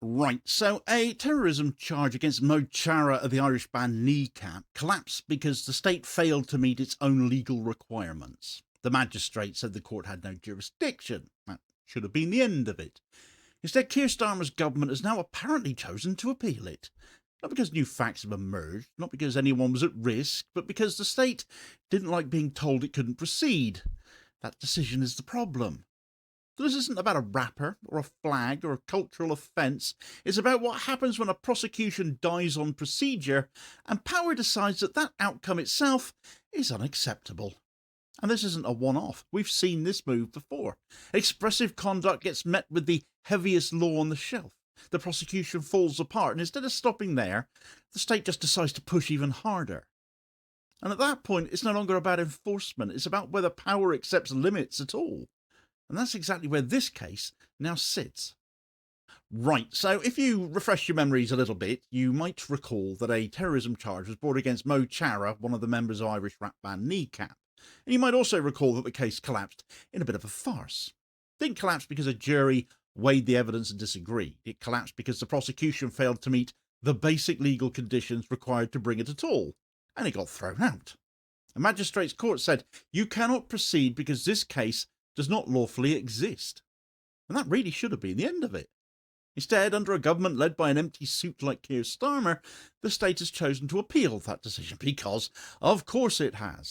Right, so a terrorism charge against Mo Chara of the Irish band Kneecap collapsed because the state failed to meet its own legal requirements. The magistrate said the court had no jurisdiction. That should have been the end of it. Instead, Keir Starmer's government has now apparently chosen to appeal it. Not because new facts have emerged, not because anyone was at risk, but because the state didn't like being told it couldn't proceed. That decision is the problem. This isn't about a rapper or a flag or a cultural offence. It's about what happens when a prosecution dies on procedure and power decides that that outcome itself is unacceptable. And this isn't a one-off. We've seen this move before. Expressive conduct gets met with the heaviest law on the shelf. The prosecution falls apart, and instead of stopping there, the state just decides to push even harder. And at that point, it's no longer about enforcement. It's about whether power accepts limits at all. And that's exactly where this case now sits. Right, so if you refresh your memories a little bit, you might recall that a terrorism charge was brought against Mo Chara, one of the members of Irish rap band Kneecap. And you might also recall that the case collapsed in a bit of a farce. It didn't collapse because a jury weighed the evidence and disagreed. It collapsed because the prosecution failed to meet the basic legal conditions required to bring it at all, and it got thrown out. A magistrate's court said, you cannot proceed because this case does not lawfully exist. And that really should have been the end of it. Instead, under a government led by an empty suit like Keir Starmer, the state has chosen to appeal that decision because, of course it has.